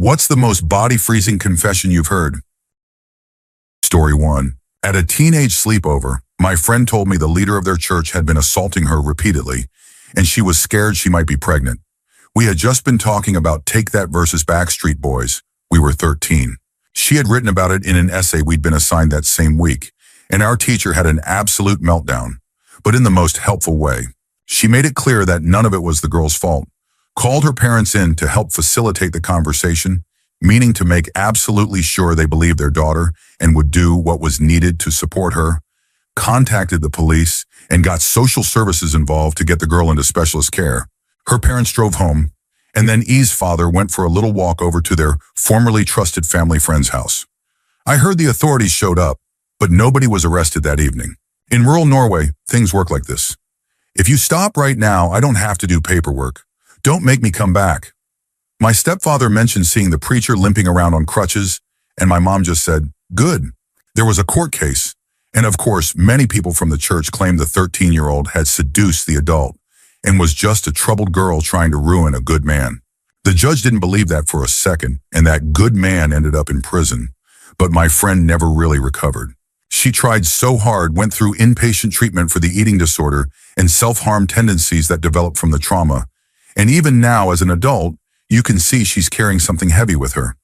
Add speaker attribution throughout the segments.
Speaker 1: What's the most body-freezing confession you've heard? Story 1. At a teenage sleepover, my friend told me the leader of their church had been assaulting her repeatedly, and she was scared she might be pregnant. We had just been talking about Take That versus Backstreet Boys. We were 13. She had written about it in an essay we'd been assigned that same week, and our teacher had an absolute meltdown, but in the most helpful way. She made it clear that none of it was the girl's fault, called her parents in to help facilitate the conversation, meaning to make absolutely sure they believed their daughter and would do what was needed to support her, contacted the police, and got social services involved to get the girl into specialist care. Her parents drove home, and then E's father went for a little walk over to their formerly trusted family friend's house. I heard the authorities showed up, but nobody was arrested that evening. In rural Norway, things work like this. If you stop right now, I don't have to do paperwork. Don't make me come back. My stepfather mentioned seeing the preacher limping around on crutches, and my mom just said, good. There was a court case, and of course, many people from the church claimed the 13-year-old had seduced the adult and was just a troubled girl trying to ruin a good man. The judge didn't believe that for a second, and that good man ended up in prison, but my friend never really recovered. She tried so hard, went through inpatient treatment for the eating disorder and self-harm tendencies that developed from the trauma, and even now as an adult, you can see she's carrying something heavy with her.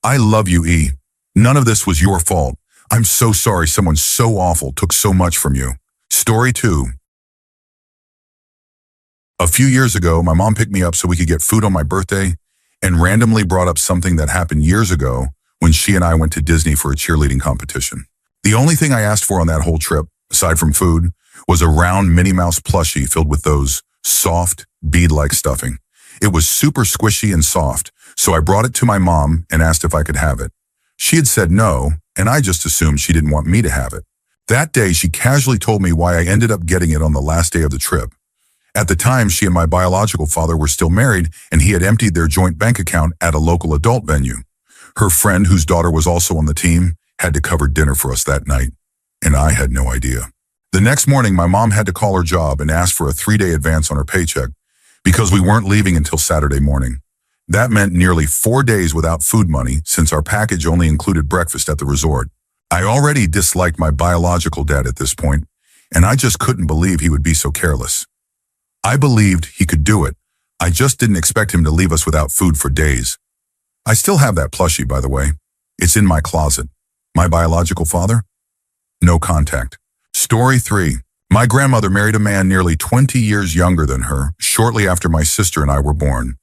Speaker 1: I love you, E. None of this was your fault. I'm so sorry someone so awful took so much from you. Story 2. A few years ago, my mom picked me up so we could get food on my birthday and randomly brought up something that happened years ago when she and I went to Disney for a cheerleading competition. The only thing I asked for on that whole trip, aside from food, was a round Minnie Mouse plushie filled with those soft, bead-like stuffing. It was super squishy and soft, so I brought it to my mom and asked if I could have it. She had said no, and I just assumed she didn't want me to have it. That day, she casually told me why I ended up getting it on the last day of the trip. At the time, she and my biological father were still married, and he had emptied their joint bank account at a local adult venue. Her friend, whose daughter was also on the team, had to cover dinner for us that night, and I had no idea. The next morning, my mom had to call her job and ask for a 3-day advance on her paycheck because we weren't leaving until Saturday morning. That meant nearly 4 days without food money since our package only included breakfast at the resort. I already disliked my biological dad at this point, and I just couldn't believe he would be so careless. I believed he could do it. I just didn't expect him to leave us without food for days. I still have that plushie, by the way. It's in my closet. My biological father? No contact. Story 3. My grandmother married a man nearly 20 years younger than her, shortly after my sister and I were born.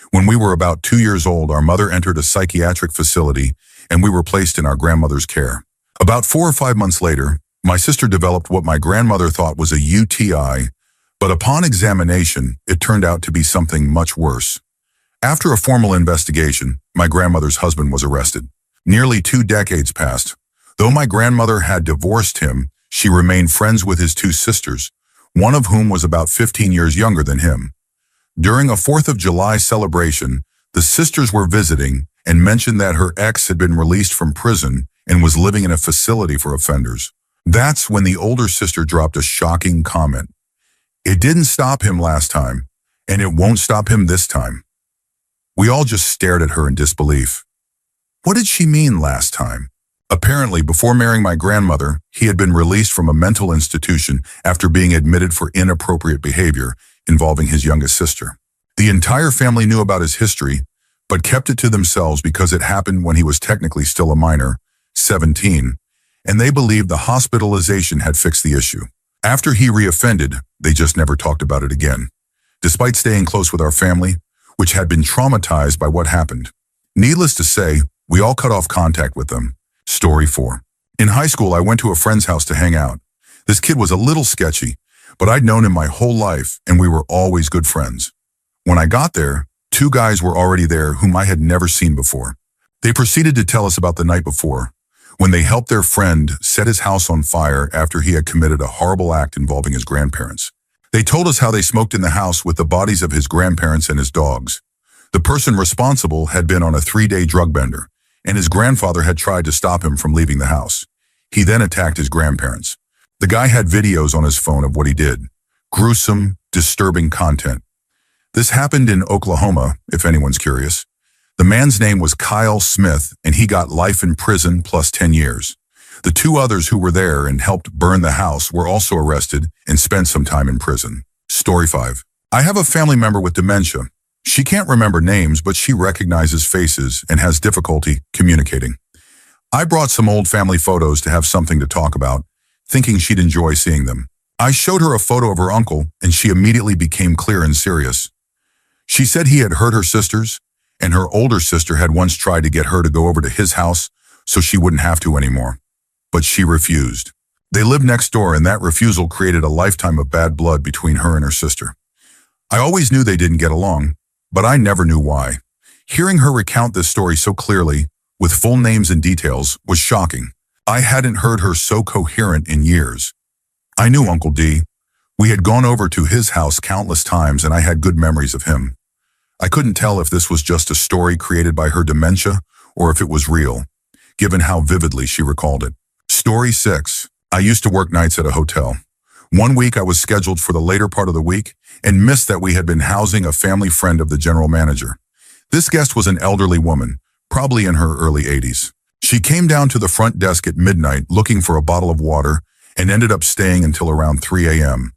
Speaker 1: When we were about 2 years old, our mother entered a psychiatric facility, and we were placed in our grandmother's care. About 4 or 5 months later, my sister developed what my grandmother thought was a UTI, but upon examination, it turned out to be something much worse. After a formal investigation, my grandmother's husband was arrested. Nearly 2 decades passed. Though my grandmother had divorced him, she remained friends with his 2 sisters, one of whom was about 15 years younger than him. During a 4th of July celebration, the sisters were visiting and mentioned that her ex had been released from prison and was living in a facility for offenders. That's when the older sister dropped a shocking comment. It didn't stop him last time, and it won't stop him this time. We all just stared at her in disbelief. What did she mean last time? Apparently, before marrying my grandmother, he had been released from a mental institution after being admitted for inappropriate behavior involving his youngest sister. The entire family knew about his history, but kept it to themselves because it happened when he was technically still a minor, 17, and they believed the hospitalization had fixed the issue. After he reoffended, they just never talked about it again, despite staying close with our family, which had been traumatized by what happened. Needless to say, we all cut off contact with them. Story 4. In high school, I went to a friend's house to hang out. This kid was a little sketchy, but I'd known him my whole life, and we were always good friends. When I got there, 2 guys were already there whom I had never seen before. They proceeded to tell us about the night before, when they helped their friend set his house on fire after he had committed a horrible act involving his grandparents. They told us how they smoked in the house with the bodies of his grandparents and his dogs. The person responsible had been on a 3-day drug bender, and his grandfather had tried to stop him from leaving the house. He then attacked his grandparents. The guy had videos on his phone of what he did. Gruesome, disturbing content. This happened in Oklahoma, if anyone's curious. The man's name was Kyle Smith, and he got life in prison plus 10 years. The two others who were there and helped burn the house were also arrested and spent some time in prison. Story 5. I have a family member with dementia. She can't remember names, but she recognizes faces and has difficulty communicating. I brought some old family photos to have something to talk about, thinking she'd enjoy seeing them. I showed her a photo of her uncle, and she immediately became clear and serious. She said he had hurt her sisters, and her older sister had once tried to get her to go over to his house so she wouldn't have to anymore. But she refused. They lived next door, and that refusal created a lifetime of bad blood between her and her sister. I always knew they didn't get along, but I never knew why. Hearing her recount this story so clearly, with full names and details, was shocking. I hadn't heard her so coherent in years. I knew Uncle D. We had gone over to his house countless times, and I had good memories of him. I couldn't tell if this was just a story created by her dementia or if it was real, given how vividly she recalled it. Story 6. I used to work nights at a hotel. One week I was scheduled for the later part of the week and missed that we had been housing a family friend of the general manager. This guest was an elderly woman, probably in her early 80s. She came down to the front desk at midnight looking for a bottle of water and ended up staying until around 3 a.m.,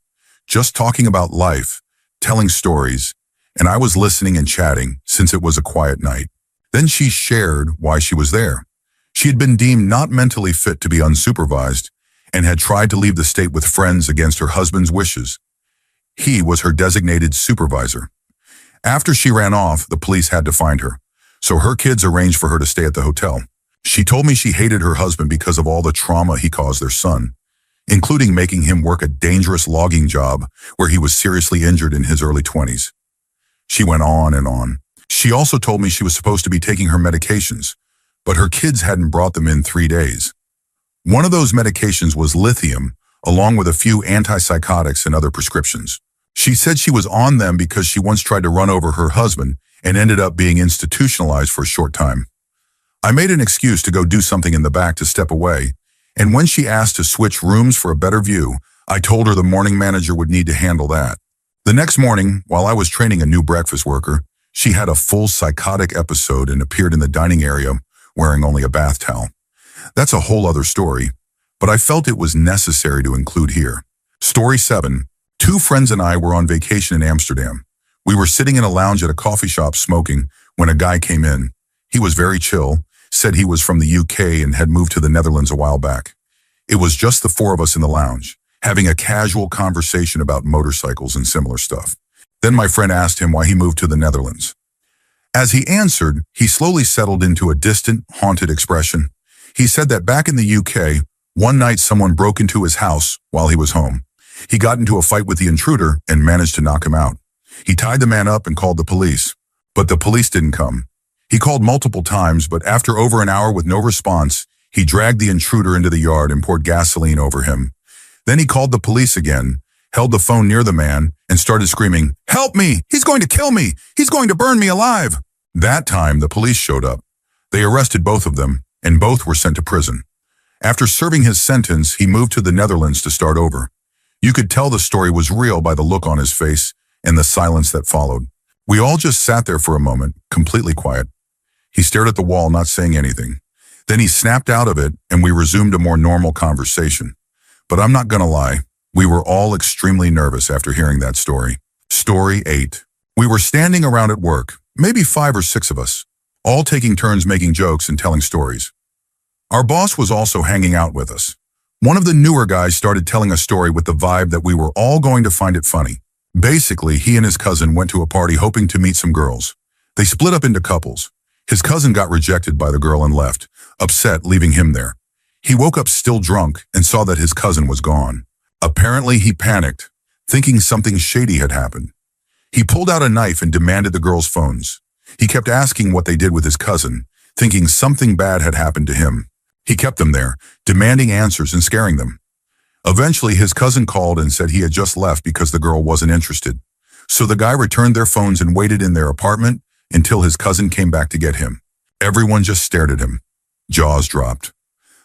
Speaker 1: just talking about life, telling stories, and I was listening and chatting since it was a quiet night. Then she shared why she was there. She had been deemed not mentally fit to be unsupervised and had tried to leave the state with friends against her husband's wishes. He was her designated supervisor. After she ran off, the police had to find her, so her kids arranged for her to stay at the hotel. She told me she hated her husband because of all the trauma he caused their son, including making him work a dangerous logging job where he was seriously injured in his early 20s. She went on and on. She also told me she was supposed to be taking her medications, but her kids hadn't brought them in 3 days. One of those medications was lithium, along with a few antipsychotics and other prescriptions. She said she was on them because she once tried to run over her husband and ended up being institutionalized for a short time. I made an excuse to go do something in the back to step away, and when she asked to switch rooms for a better view, I told her the morning manager would need to handle that. The next morning, while I was training a new breakfast worker, she had a full psychotic episode and appeared in the dining area wearing only a bath towel. That's a whole other story, but I felt it was necessary to include here. Story 7. 2 friends and I were on vacation in Amsterdam. We were sitting in a lounge at a coffee shop smoking when a guy came in. He was very chill, said he was from the UK and had moved to the Netherlands a while back. It was just the 4 of us in the lounge, having a casual conversation about motorcycles and similar stuff. Then my friend asked him why he moved to the Netherlands. As he answered, he slowly settled into a distant, haunted expression. He said that back in the UK, one night someone broke into his house while he was home. He got into a fight with the intruder and managed to knock him out. He tied the man up and called the police, but the police didn't come. He called multiple times, but after over an hour with no response, he dragged the intruder into the yard and poured gasoline over him. Then he called the police again, held the phone near the man, and started screaming, "Help me! He's going to kill me! He's going to burn me alive!" That time, the police showed up. They arrested both of them, and both were sent to prison. After serving his sentence, he moved to the Netherlands to start over. You could tell the story was real by the look on his face and the silence that followed. We all just sat there for a moment, completely quiet. He stared at the wall, not saying anything. Then he snapped out of it, and we resumed a more normal conversation. But I'm not gonna lie, we were all extremely nervous after hearing that story. Story 8. We were standing around at work, maybe 5 or 6 of us, all taking turns making jokes and telling stories. Our boss was also hanging out with us. One of the newer guys started telling a story with the vibe that we were all going to find it funny. Basically, he and his cousin went to a party hoping to meet some girls. They split up into couples. His cousin got rejected by the girl and left, upset, leaving him there. He woke up still drunk and saw that his cousin was gone. Apparently, he panicked, thinking something shady had happened. He pulled out a knife and demanded the girls' phones. He kept asking what they did with his cousin, thinking something bad had happened to him. He kept them there, demanding answers and scaring them. Eventually, his cousin called and said he had just left because the girl wasn't interested. So the guy returned their phones and waited in their apartment until his cousin came back to get him. Everyone just stared at him. Jaws dropped.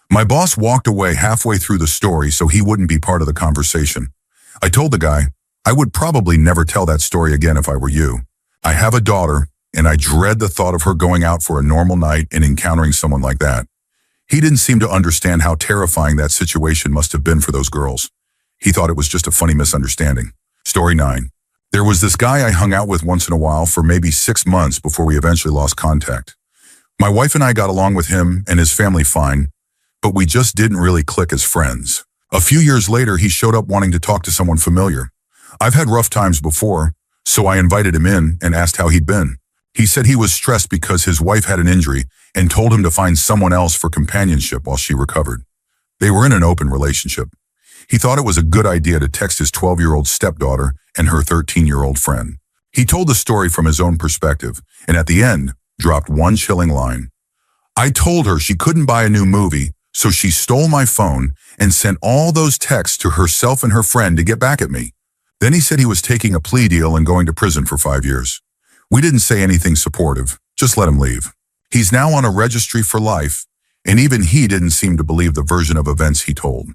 Speaker 1: My boss walked away halfway through the story so he wouldn't be part of the conversation. I told the guy, I would probably never tell that story again if I were you. I have a daughter, and I dread the thought of her going out for a normal night and encountering someone like that. He didn't seem to understand how terrifying that situation must have been for those girls. He thought it was just a funny misunderstanding. Story 9. There was this guy I hung out with once in a while for maybe 6 months before we eventually lost contact. My wife and I got along with him and his family fine, but we just didn't really click as friends. A few years later, he showed up wanting to talk to someone familiar. I've had rough times before, so I invited him in and asked how he'd been. He said he was stressed because his wife had an injury and told him to find someone else for companionship while she recovered. They were in an open relationship. He thought it was a good idea to text his 12-year-old stepdaughter and her 13-year-old friend. He told the story from his own perspective, and at the end, dropped one chilling line. I told her she couldn't buy a new movie, so she stole my phone and sent all those texts to herself and her friend to get back at me. Then he said he was taking a plea deal and going to prison for 5 years. We didn't say anything supportive, just let him leave. He's now on a registry for life, and even he didn't seem to believe the version of events he told.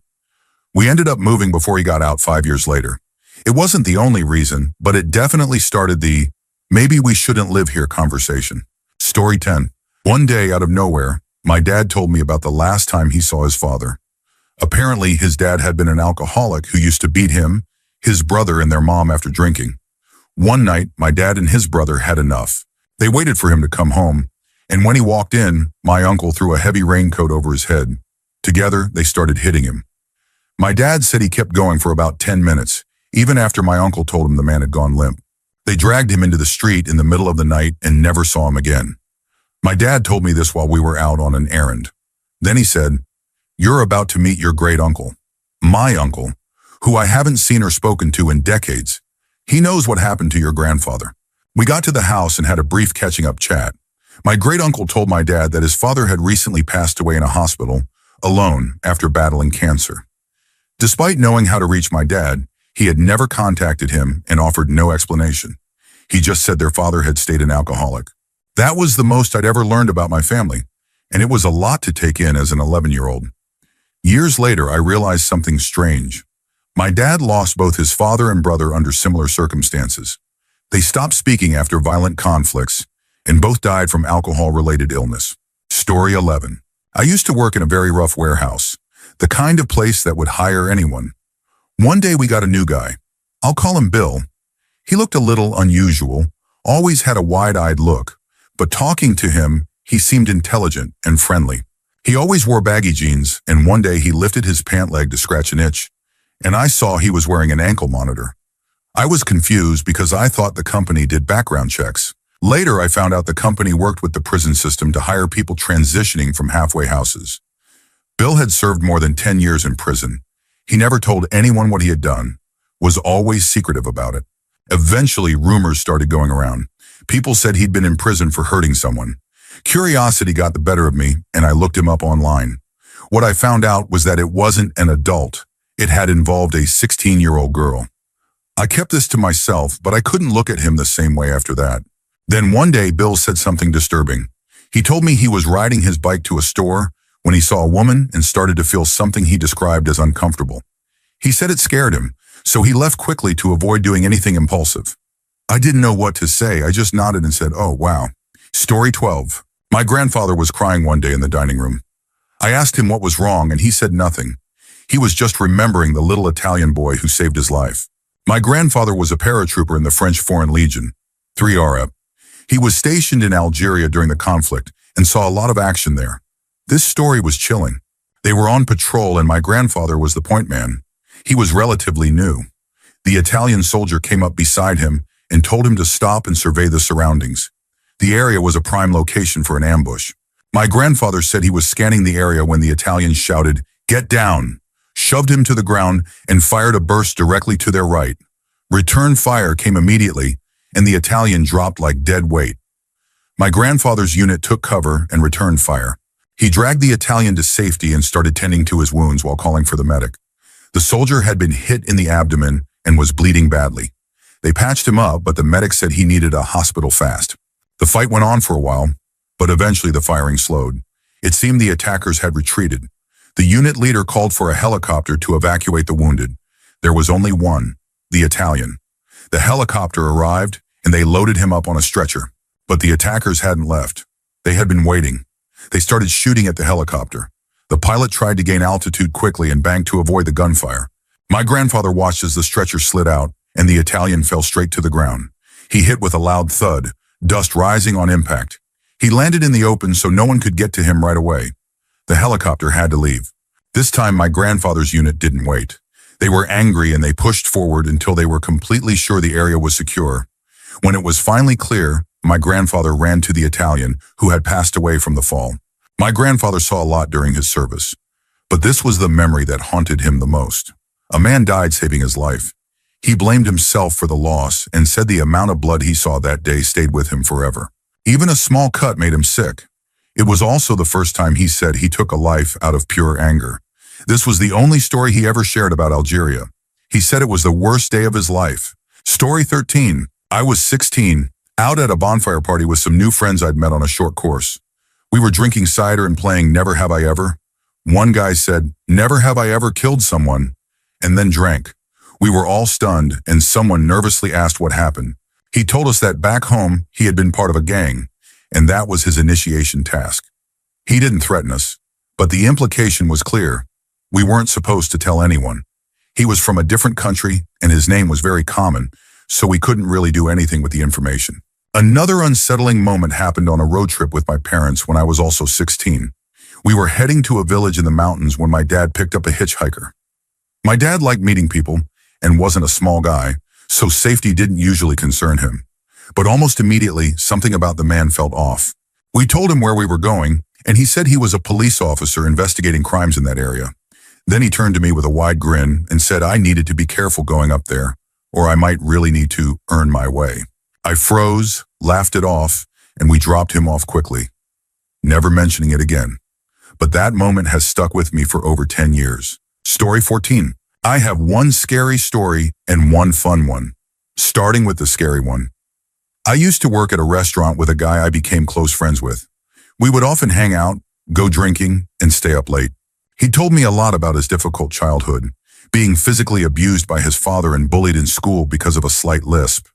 Speaker 1: We ended up moving before he got out 5 years later. It wasn't the only reason, but it definitely started the "maybe we shouldn't live here" conversation. Story 10. One day out of nowhere, my dad told me about the last time he saw his father. Apparently, his dad had been an alcoholic who used to beat him, his brother, and their mom after drinking. One night, my dad and his brother had enough. They waited for him to come home, and when he walked in, my uncle threw a heavy raincoat over his head. Together, they started hitting him. My dad said he kept going for about 10 minutes, even after my uncle told him the man had gone limp. They dragged him into the street in the middle of the night and never saw him again. My dad told me this while we were out on an errand. Then he said, "You're about to meet your great uncle, my uncle, who I haven't seen or spoken to in decades. He knows what happened to your grandfather." We got to the house and had a brief catching-up chat. My great uncle told my dad that his father had recently passed away in a hospital, alone, after battling cancer. Despite knowing how to reach my dad, he had never contacted him and offered no explanation. He just said their father had stayed an alcoholic. That was the most I'd ever learned about my family, and it was a lot to take in as an 11-year-old. Years later, I realized something strange. My dad lost both his father and brother under similar circumstances. They stopped speaking after violent conflicts, and both died from alcohol-related illness. Story 11. I used to work in a very rough warehouse, the kind of place that would hire anyone. One day we got a new guy. I'll call him Bill. He looked a little unusual, always had a wide-eyed look, but talking to him, he seemed intelligent and friendly. He always wore baggy jeans, and one day he lifted his pant leg to scratch an itch, and I saw he was wearing an ankle monitor. I was confused because I thought the company did background checks. Later, I found out the company worked with the prison system to hire people transitioning from halfway houses. Bill had served more than 10 years in prison. He never told anyone what he had done, was always secretive about it. Eventually, rumors started going around. People said he'd been in prison for hurting someone. Curiosity got the better of me, and I looked him up online. What I found out was that it wasn't an adult. It had involved a 16-year-old girl. I kept this to myself, but I couldn't look at him the same way after that. Then one day, Bill said something disturbing. He told me he was riding his bike to a store when he saw a woman and started to feel something he described as uncomfortable. He said it scared him, so he left quickly to avoid doing anything impulsive. I didn't know what to say. I just nodded and said, "Oh, wow." Story 12. My grandfather was crying one day in the dining room. I asked him what was wrong, and he said nothing. He was just remembering the little Italian boy who saved his life. My grandfather was a paratrooper in the French Foreign Legion, 3RF. He was stationed in Algeria during the conflict and saw a lot of action there. This story was chilling. They were on patrol and my grandfather was the point man. He was relatively new. The Italian soldier came up beside him and told him to stop and survey the surroundings. The area was a prime location for an ambush. My grandfather said he was scanning the area when the Italian shouted, "Get down!" shoved him to the ground, and fired a burst directly to their right. Return fire came immediately, and the Italian dropped like dead weight. My grandfather's unit took cover and returned fire. He dragged the Italian to safety and started tending to his wounds while calling for the medic. The soldier had been hit in the abdomen and was bleeding badly. They patched him up, but the medic said he needed a hospital fast. The fight went on for a while, but eventually the firing slowed. It seemed the attackers had retreated. The unit leader called for a helicopter to evacuate the wounded. There was only one, the Italian. The helicopter arrived, and they loaded him up on a stretcher. But the attackers hadn't left. They had been waiting. They started shooting at the helicopter. The pilot tried to gain altitude quickly and banked to avoid the gunfire. My grandfather watched as the stretcher slid out and the Italian fell straight to the ground. He hit with a loud thud, dust rising on impact. He landed in the open so no one could get to him right away. The helicopter had to leave. This time my grandfather's unit didn't wait. They were angry and they pushed forward until they were completely sure the area was secure. When it was finally clear, my grandfather ran to the Italian, who had passed away from the fall. My grandfather saw a lot during his service, but this was the memory that haunted him the most. A man died saving his life. He blamed himself for the loss and said the amount of blood he saw that day stayed with him forever. Even a small cut made him sick. It was also the first time he said he took a life out of pure anger. This was the only story he ever shared about Algeria. He said it was the worst day of his life. Story 13. I was 16, out at a bonfire party with some new friends I'd met on a short course. We were drinking cider and playing Never Have I Ever. One guy said, "Never have I ever killed someone," and then drank. We were all stunned, and someone nervously asked what happened. He told us that back home he had been part of a gang, and that was his initiation task. He didn't threaten us, but the implication was clear. We weren't supposed to tell anyone. He was from a different country, and his name was very common, so we couldn't really do anything with the information. Another unsettling moment happened on a road trip with my parents when I was also 16. We were heading to a village in the mountains when my dad picked up a hitchhiker. My dad liked meeting people and wasn't a small guy, so safety didn't usually concern him. But almost immediately, something about the man felt off. We told him where we were going, and he said he was a police officer investigating crimes in that area. Then he turned to me with a wide grin and said I needed to be careful going up there, or I might really need to earn my way. I froze, laughed it off, and we dropped him off quickly, never mentioning it again. But that moment has stuck with me for over 10 years. Story 14. I have one scary story and one fun one. Starting with the scary one. I used to work at a restaurant with a guy I became close friends with. We would often hang out, go drinking, and stay up late. He told me a lot about his difficult childhood, being physically abused by his father and bullied in school because of a slight lisp.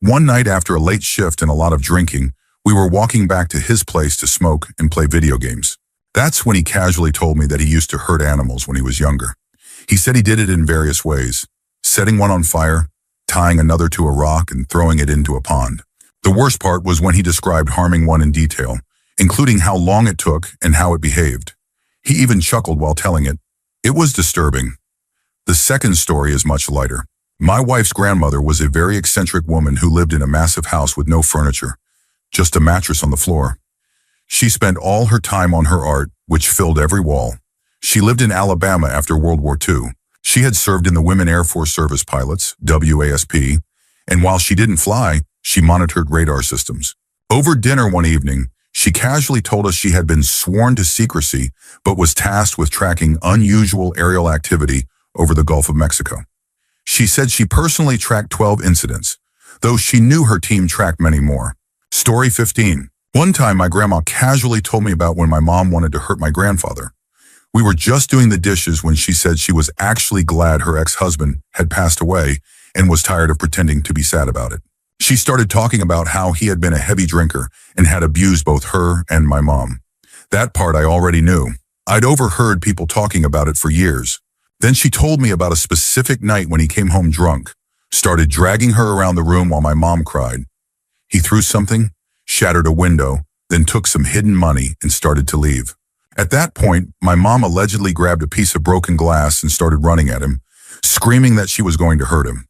Speaker 1: One night after a late shift and a lot of drinking, we were walking back to his place to smoke and play video games. That's when he casually told me that he used to hurt animals when he was younger. He said he did it in various ways, setting one on fire, tying another to a rock, and throwing it into a pond. The worst part was when he described harming one in detail, including how long it took and how it behaved. He even chuckled while telling it. It was disturbing. The second story is much lighter. My wife's grandmother was a very eccentric woman who lived in a massive house with no furniture, just a mattress on the floor. She spent all her time on her art, which filled every wall. She lived in Alabama after World War II. She had served in the Women Air Force Service Pilots, WASP, and while she didn't fly, she monitored radar systems. Over dinner one evening, she casually told us she had been sworn to secrecy, but was tasked with tracking unusual aerial activity over the Gulf of Mexico. She said she personally tracked 12 incidents, though she knew her team tracked many more. Story 15. One time my grandma casually told me about when my mom wanted to hurt my grandfather. We were just doing the dishes when she said she was actually glad her ex-husband had passed away and was tired of pretending to be sad about it. She started talking about how he had been a heavy drinker and had abused both her and my mom. That part I already knew. I'd overheard people talking about it for years. Then she told me about a specific night when he came home drunk, started dragging her around the room while my mom cried. He threw something, shattered a window, then took some hidden money and started to leave. At that point, my mom allegedly grabbed a piece of broken glass and started running at him, screaming that she was going to hurt him.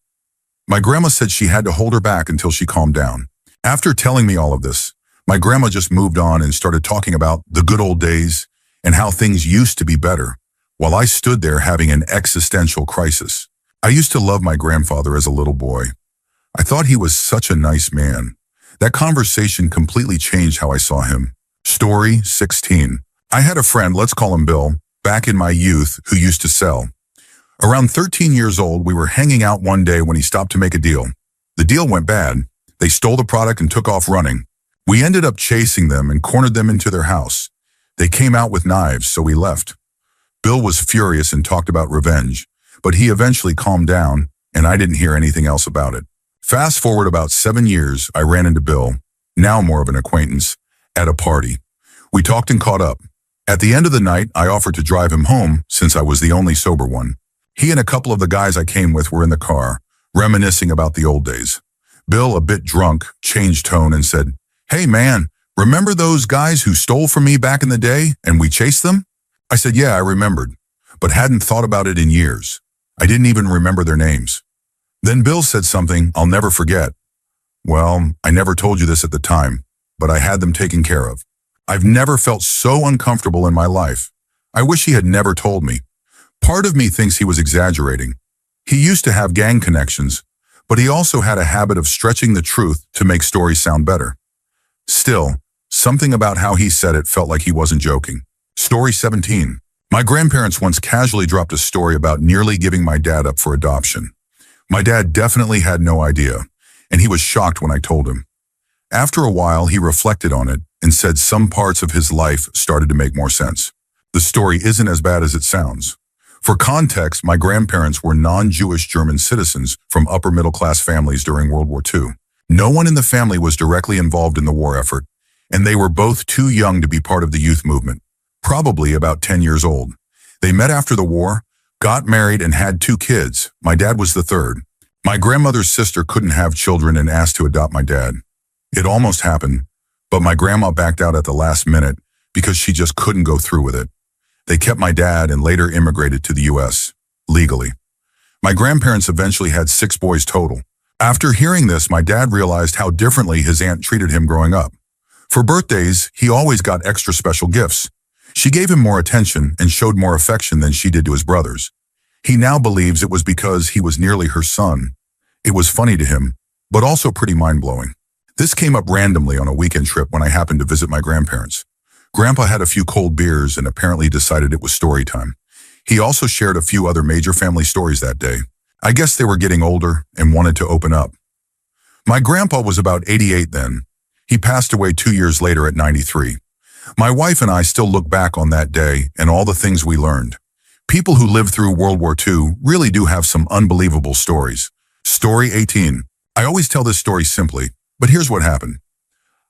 Speaker 1: My grandma said she had to hold her back until she calmed down. After telling me all of this, my grandma just moved on and started talking about the good old days and how things used to be better, while I stood there having an existential crisis. I used to love my grandfather as a little boy. I thought he was such a nice man. That conversation completely changed how I saw him. Story 16. I had a friend, let's call him Bill, back in my youth who used to sell. Around 13 years old, we were hanging out one day when he stopped to make a deal. The deal went bad. They stole the product and took off running. We ended up chasing them and cornered them into their house. They came out with knives, so we left. Bill was furious and talked about revenge, but he eventually calmed down, and I didn't hear anything else about it. Fast forward about 7 years, I ran into Bill. now more of an acquaintance, at a party. We talked and caught up. At the end of the night, I offered to drive him home since I was the only sober one. He and a couple of the guys I came with were in the car, reminiscing about the old days. Bill, a bit drunk, changed tone and said, "Hey man, remember those guys who stole from me back in the day and we chased them?" I said, "Yeah, I remembered, but hadn't thought about it in years. I didn't even remember their names." Then Bill said something I'll never forget. "Well, I never told you this at the time, but I had them taken care of. I've never felt so uncomfortable in my life. I wish he had never told me. Part of me thinks he was exaggerating. He used to have gang connections, but he also had a habit of stretching the truth to make stories sound better. Still, something about how he said it felt like he wasn't joking." Story 17. My grandparents once casually dropped a story about nearly giving my dad up for adoption. My dad definitely had no idea, and he was shocked when I told him. After a while, he reflected on it and said some parts of his life started to make more sense. The story isn't as bad as it sounds. For context, my grandparents were non-Jewish German citizens from upper-middle-class families during World War II. No one in the family was directly involved in the war effort, and they were both too young to be part of the youth movement, probably about 10 years old. They met after the war, got married, and had 2 kids. My dad was the third. My grandmother's sister couldn't have children and asked to adopt my dad. It almost happened, but my grandma backed out at the last minute because she just couldn't go through with it. They kept my dad and later immigrated to the U.S. legally. My grandparents eventually had 6 boys total. After hearing this, my dad realized how differently his aunt treated him growing up. For birthdays, he always got extra special gifts. She gave him more attention and showed more affection than she did to his brothers. He now believes it was because he was nearly her son. It was funny to him, but also pretty mind-blowing. This came up randomly on a weekend trip when I happened to visit my grandparents. Grandpa had a few cold beers and apparently decided it was story time. He also shared a few other major family stories that day. I guess they were getting older and wanted to open up. My grandpa was about 88 then. He passed away 2 years later at 93. My wife and I still look back on that day and all the things we learned. People who lived through World War II really do have some unbelievable stories. Story 18. I always tell this story simply, but here's what happened.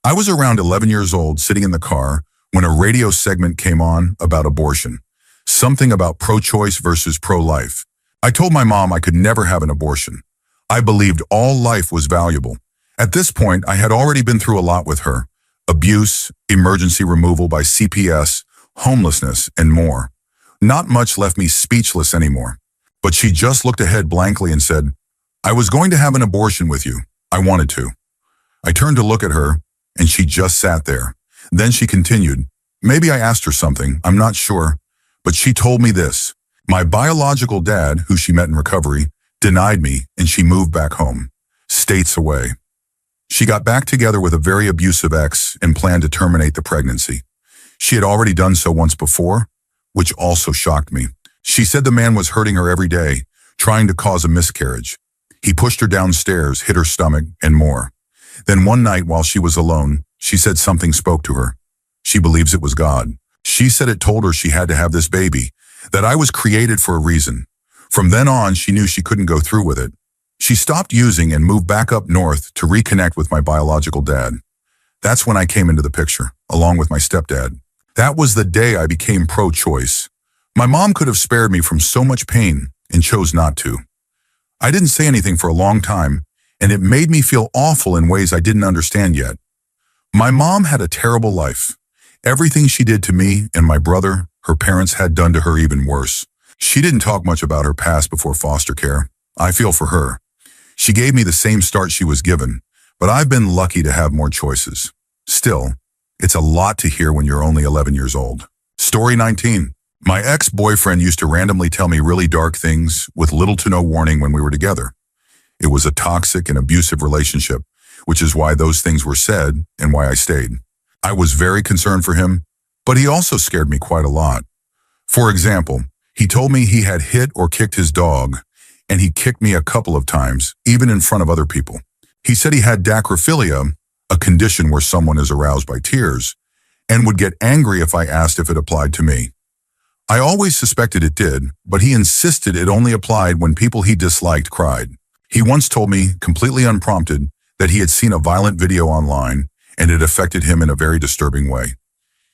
Speaker 1: I was around 11 years old sitting in the car when a radio segment came on about abortion. Something about pro-choice versus pro-life. I told my mom I could never have an abortion. I believed all life was valuable. At this point, I had already been through a lot with her. Abuse, emergency removal by CPS, homelessness, and more. Not much left me speechless anymore. But she just looked ahead blankly and said, "I was going to have an abortion with you. I wanted to." I turned to look at her, and she just sat there. Then she continued. Maybe I asked her something, I'm not sure, but she told me this. My biological dad, who she met in recovery, denied me, and she moved back home, states away. She got back together with a very abusive ex and planned to terminate the pregnancy. She had already done so once before, which also shocked me. She said the man was hurting her every day, trying to cause a miscarriage. He pushed her downstairs, hit her stomach, and more. Then one night while she was alone, she said something spoke to her. She believes it was God. She said it told her she had to have this baby, that I was created for a reason. From then on, she knew she couldn't go through with it. She stopped using and moved back up north to reconnect with my biological dad. That's when I came into the picture, along with my stepdad. That was the day I became pro-choice. My mom could have spared me from so much pain and chose not to. I didn't say anything for a long time, and it made me feel awful in ways I didn't understand yet. My mom had a terrible life. Everything she did to me and my brother, her parents had done to her even worse. She didn't talk much about her past before foster care. I feel for her. She gave me the same start she was given, but I've been lucky to have more choices. Still, it's a lot to hear when you're only 11 years old. Story 19. My ex-boyfriend used to randomly tell me really dark things with little to no warning when we were together. It was a toxic and abusive relationship, which is why those things were said and why I stayed. I was very concerned for him, but he also scared me quite a lot. For example, he told me he had hit or kicked his dog, and he kicked me a couple of times, even in front of other people. He said he had dacrophilia, a condition where someone is aroused by tears, and would get angry if I asked if it applied to me. I always suspected it did, but he insisted it only applied when people he disliked cried. He once told me, completely unprompted, that he had seen a violent video online and it affected him in a very disturbing way.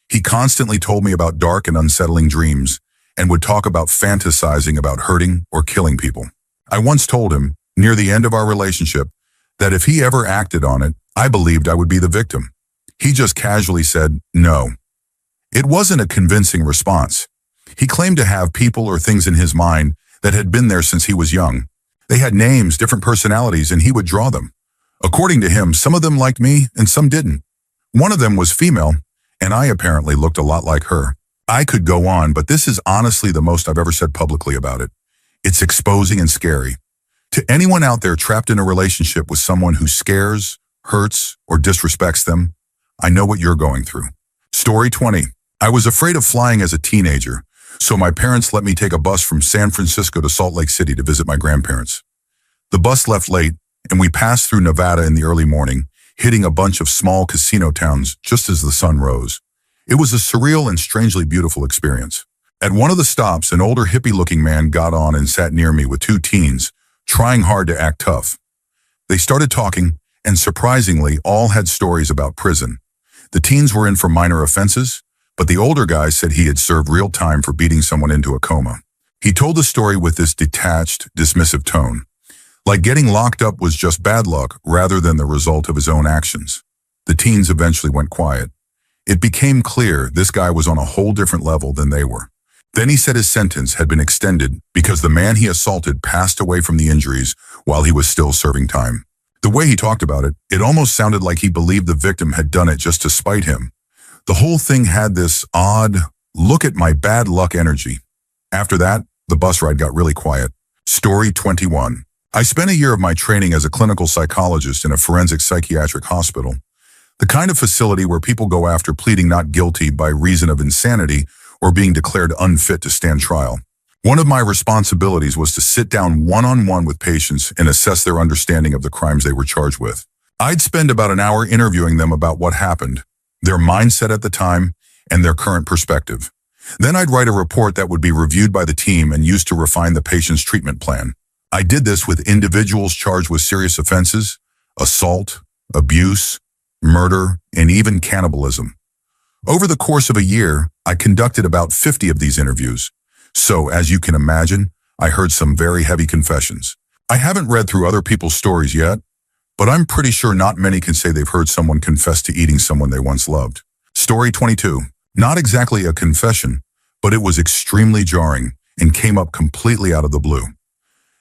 Speaker 1: He constantly told me about dark and unsettling dreams and would talk about fantasizing about hurting or killing people. I once told him, near the end of our relationship, that if he ever acted on it, I believed I would be the victim. He just casually said, no. It wasn't a convincing response. He claimed to have people or things in his mind that had been there since he was young. They had names, different personalities, and he would draw them. According to him, some of them liked me and some didn't. One of them was female, and I apparently looked a lot like her. I could go on, but this is honestly the most I've ever said publicly about it. It's exposing and scary. To anyone out there trapped in a relationship with someone who scares, hurts, or disrespects them, I know what you're going through. Story 20. I was afraid of flying as a teenager, so my parents let me take a bus from San Francisco to Salt Lake City to visit my grandparents. The bus left late, and we passed through Nevada in the early morning, hitting a bunch of small casino towns just as the sun rose. It was a surreal and strangely beautiful experience. At one of the stops, an older hippie-looking man got on and sat near me with two teens, trying hard to act tough. They started talking, and surprisingly, all had stories about prison. The teens were in for minor offenses, but the older guy said he had served real time for beating someone into a coma. He told the story with this detached, dismissive tone, like getting locked up was just bad luck rather than the result of his own actions. The teens eventually went quiet. It became clear this guy was on a whole different level than they were. Then he said his sentence had been extended because the man he assaulted passed away from the injuries while he was still serving time. The way he talked about it, it almost sounded like he believed the victim had done it just to spite him. The whole thing had this odd, look at my bad luck energy. After that, the bus ride got really quiet. Story 21. I spent a year of my training as a clinical psychologist in a forensic psychiatric hospital, the kind of facility where people go after pleading not guilty by reason of insanity or being declared unfit to stand trial. One of my responsibilities was to sit down one-on-one with patients and assess their understanding of the crimes they were charged with. I'd spend about an hour interviewing them about what happened, their mindset at the time, and their current perspective. Then I'd write a report that would be reviewed by the team and used to refine the patient's treatment plan. I did this with individuals charged with serious offenses, assault, abuse, murder, and even cannibalism. Over the course of a year, I conducted about 50 of these interviews. So, as you can imagine, I heard some very heavy confessions. I haven't read through other people's stories yet, but I'm pretty sure not many can say they've heard someone confess to eating someone they once loved. Story 22. Not exactly a confession, but it was extremely jarring and came up completely out of the blue.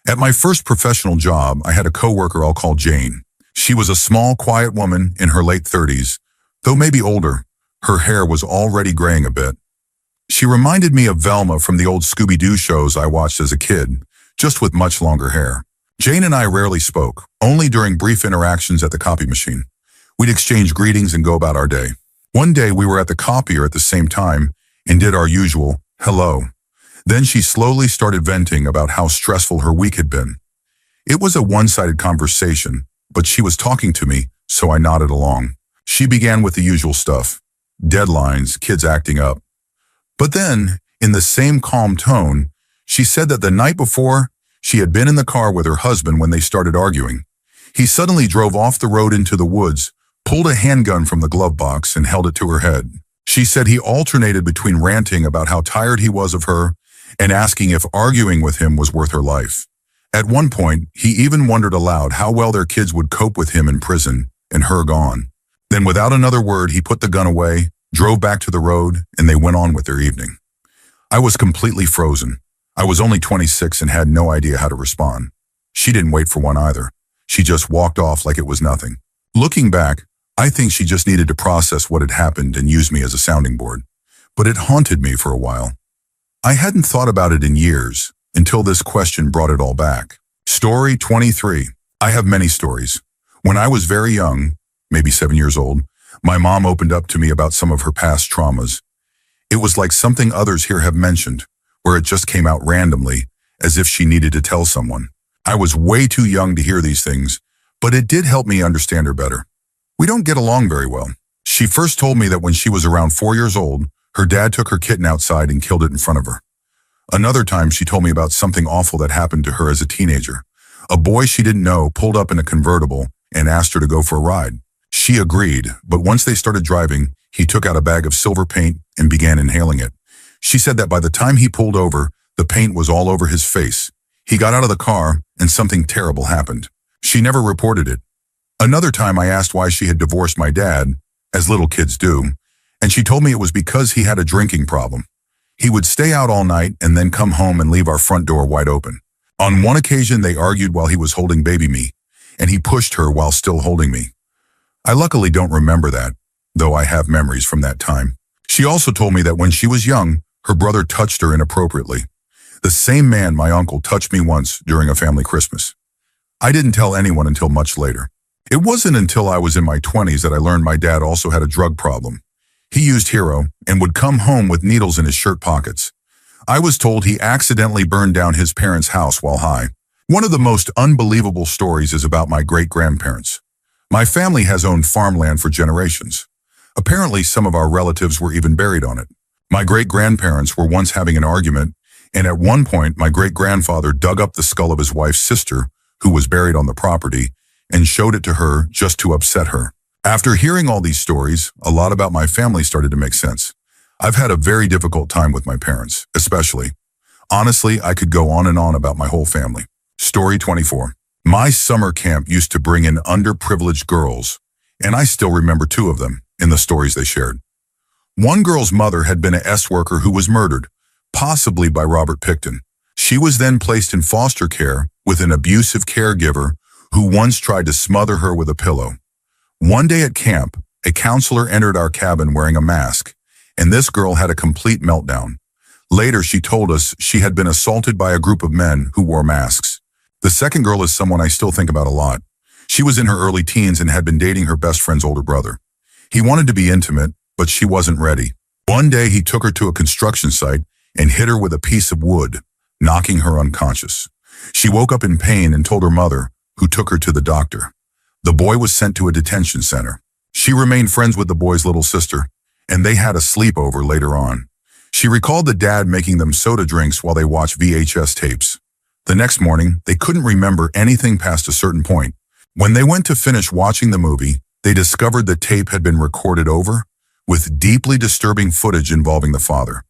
Speaker 1: At my first professional job, I had a coworker I'll call Jane. She was a small, quiet woman in her late 30s, though maybe older. Her hair was already graying a bit. She reminded me of Velma from the old Scooby-Doo shows I watched as a kid, just with much longer hair. Jane and I rarely spoke, only during brief interactions at the copy machine. We'd exchange greetings and go about our day. One day we were at the copier at the same time and did our usual hello. Then she slowly started venting about how stressful her week had been. It was a one-sided conversation, but she was talking to me, so I nodded along. She began with the usual stuff, deadlines, kids acting up. But then, in the same calm tone, she said that the night before, she had been in the car with her husband when they started arguing. He suddenly drove off the road into the woods, pulled a handgun from the glove box, and held it to her head. She said he alternated between ranting about how tired he was of her and asking if arguing with him was worth her life. At one point, he even wondered aloud how well their kids would cope with him in prison and her gone. Then without another word, he put the gun away, drove back to the road, and they went on with their evening. I was completely frozen. I was only 26 and had no idea how to respond. She didn't wait for one either. She just walked off like it was nothing. Looking back, I think she just needed to process what had happened and use me as a sounding board. But it haunted me for a while. I hadn't thought about it in years until this question brought it all back. Story 23. I have many stories. When I was very young, maybe 7 years old, my mom opened up to me about some of her past traumas. It was like something others here have mentioned, where it just came out randomly, as if she needed to tell someone. I was way too young to hear these things, but it did help me understand her better. We don't get along very well. She first told me that when she was around 4 years old, her dad took her kitten outside and killed it in front of her. Another time she told me about something awful that happened to her as a teenager. A boy she didn't know pulled up in a convertible and asked her to go for a ride. She agreed, but once they started driving, he took out a bag of silver paint and began inhaling it. She said that by the time he pulled over, the paint was all over his face. He got out of the car and something terrible happened. She never reported it. Another time I asked why she had divorced my dad, as little kids do, and she told me it was because he had a drinking problem. He would stay out all night and then come home and leave our front door wide open. On one occasion, they argued while he was holding baby me, and he pushed her while still holding me. I luckily don't remember that, though I have memories from that time. She also told me that when she was young, her brother touched her inappropriately. The same man, my uncle, touched me once during a family Christmas. I didn't tell anyone until much later. It wasn't until I was in my 20s that I learned my dad also had a drug problem. He used Hero and would come home with needles in his shirt pockets. I was told he accidentally burned down his parents' house while high. One of the most unbelievable stories is about my great-grandparents. My family has owned farmland for generations. Apparently, some of our relatives were even buried on it. My great-grandparents were once having an argument, and at one point, my great-grandfather dug up the skull of his wife's sister, who was buried on the property, and showed it to her just to upset her. After hearing all these stories, a lot about my family started to make sense. I've had a very difficult time with my parents, especially. Honestly, I could go on and on about my whole family. Story 24. My summer camp used to bring in underprivileged girls, and I still remember two of them in the stories they shared. One girl's mother had been an S worker who was murdered, possibly by Robert Pickton. She was then placed in foster care with an abusive caregiver who once tried to smother her with a pillow. One day at camp, a counselor entered our cabin wearing a mask, and this girl had a complete meltdown. Later, she told us she had been assaulted by a group of men who wore masks. The second girl is someone I still think about a lot. She was in her early teens and had been dating her best friend's older brother. He wanted to be intimate, but she wasn't ready. One day, he took her to a construction site and hit her with a piece of wood, knocking her unconscious. She woke up in pain and told her mother, who took her to the doctor. The boy was sent to a detention center. She remained friends with the boy's little sister, and they had a sleepover later on. She recalled the dad making them soda drinks while they watched VHS tapes. The next morning, they couldn't remember anything past a certain point. When they went to finish watching the movie, they discovered the tape had been recorded over with deeply disturbing footage involving the father.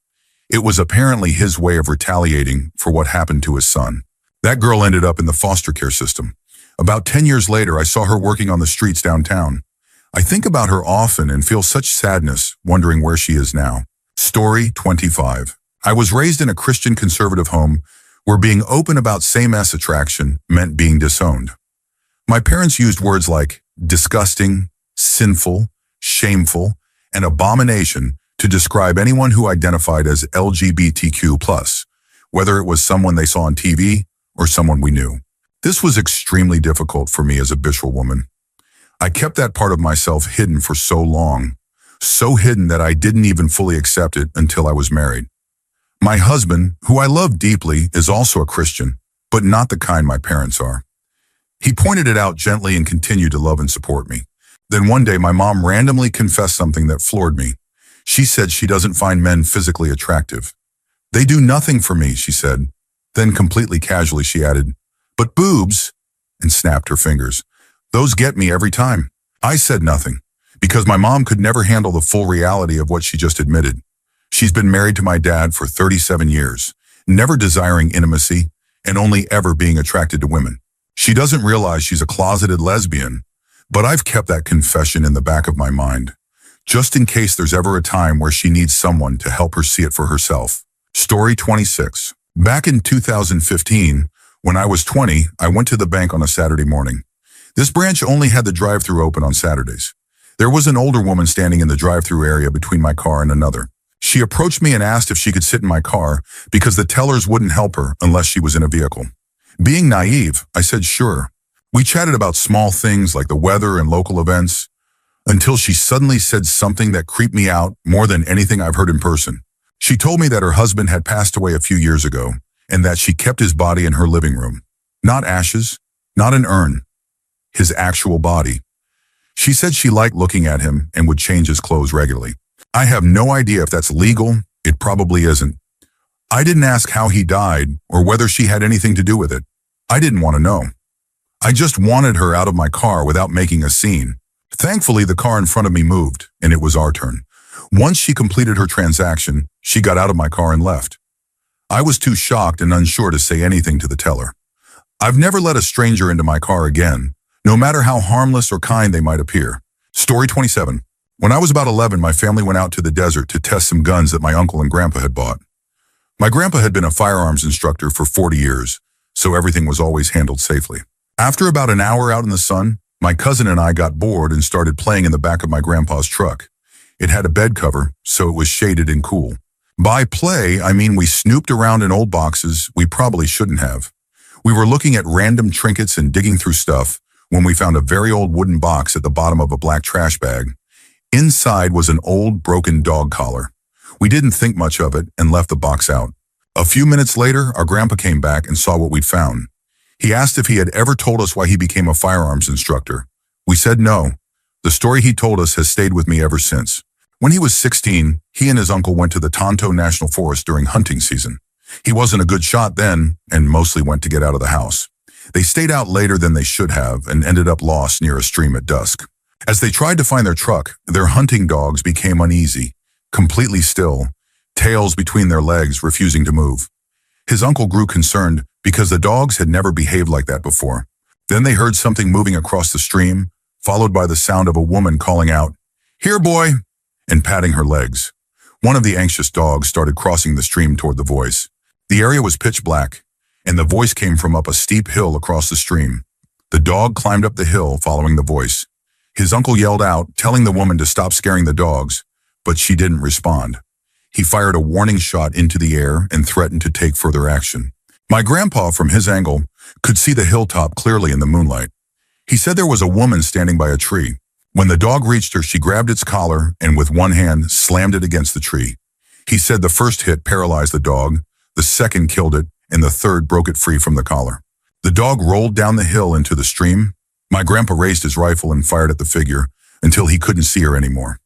Speaker 1: It was apparently his way of retaliating for what happened to his son. That girl ended up in the foster care system. About 10 years later, I saw her working on the streets downtown. I think about her often and feel such sadness, wondering where she is now. Story 25. I was raised in a Christian conservative home where being open about same-sex attraction meant being disowned. My parents used words like disgusting, sinful, shameful, and abomination to describe anyone who identified as LGBTQ+, whether it was someone they saw on TV or someone we knew. This was extremely difficult for me as a bisexual woman. I kept that part of myself hidden for so long, so hidden that I didn't even fully accept it until I was married. My husband, who I love deeply, is also a Christian, but not the kind my parents are. He pointed it out gently and continued to love and support me. Then one day, my mom randomly confessed something that floored me. She said she doesn't find men physically attractive. They do nothing for me, she said. Then completely casually, she added, but boobs, and snapped her fingers. Those get me every time. I said nothing, because my mom could never handle the full reality of what she just admitted. She's been married to my dad for 37 years, never desiring intimacy and only ever being attracted to women. She doesn't realize she's a closeted lesbian, but I've kept that confession in the back of my mind, just in case there's ever a time where she needs someone to help her see it for herself. Story 26. Back in 2015, when I was 20, I went to the bank on a Saturday morning. This branch only had the drive-thru open on Saturdays. There was an older woman standing in the drive-thru area between my car and another. She approached me and asked if she could sit in my car because the tellers wouldn't help her unless she was in a vehicle. Being naive, I said sure. We chatted about small things like the weather and local events until she suddenly said something that creeped me out more than anything I've heard in person. She told me that her husband had passed away a few years ago and that she kept his body in her living room. Not ashes, not an urn, his actual body. She said she liked looking at him and would change his clothes regularly. I have no idea if that's legal. It probably isn't. I didn't ask how he died or whether she had anything to do with it. I didn't want to know. I just wanted her out of my car without making a scene. Thankfully, the car in front of me moved, and it was our turn. Once she completed her transaction, she got out of my car and left. I was too shocked and unsure to say anything to the teller. I've never let a stranger into my car again, no matter how harmless or kind they might appear. Story 27. When I was about 11, my family went out to the desert to test some guns that my uncle and grandpa had bought. My grandpa had been a firearms instructor for 40 years, so everything was always handled safely. After about an hour out in the sun, my cousin and I got bored and started playing in the back of my grandpa's truck. It had a bed cover, so it was shaded and cool. By play, I mean we snooped around in old boxes we probably shouldn't have. We were looking at random trinkets and digging through stuff when we found a very old wooden box at the bottom of a black trash bag. Inside was an old, broken dog collar. We didn't think much of it and left the box out. A few minutes later, our grandpa came back and saw what we'd found. He asked if he had ever told us why he became a firearms instructor. We said no. The story he told us has stayed with me ever since. When he was 16, he and his uncle went to the Tonto National Forest during hunting season. He wasn't a good shot then, and mostly went to get out of the house. They stayed out later than they should have and ended up lost near a stream at dusk. As they tried to find their truck, their hunting dogs became uneasy, completely still, tails between their legs, refusing to move. His uncle grew concerned because the dogs had never behaved like that before. Then they heard something moving across the stream, followed by the sound of a woman calling out, "Here, boy," and patting her legs. One of the anxious dogs started crossing the stream toward the voice. The area was pitch black, and the voice came from up a steep hill across the stream. The dog climbed up the hill following the voice. His uncle yelled out, telling the woman to stop scaring the dogs, but she didn't respond. He fired a warning shot into the air and threatened to take further action. My grandpa, from his angle, could see the hilltop clearly in the moonlight. He said there was a woman standing by a tree. When the dog reached her, she grabbed its collar and with one hand slammed it against the tree. He said the first hit paralyzed the dog, the second killed it, and the third broke it free from the collar. The dog rolled down the hill into the stream. My grandpa raised his rifle and fired at the figure until he couldn't see her anymore.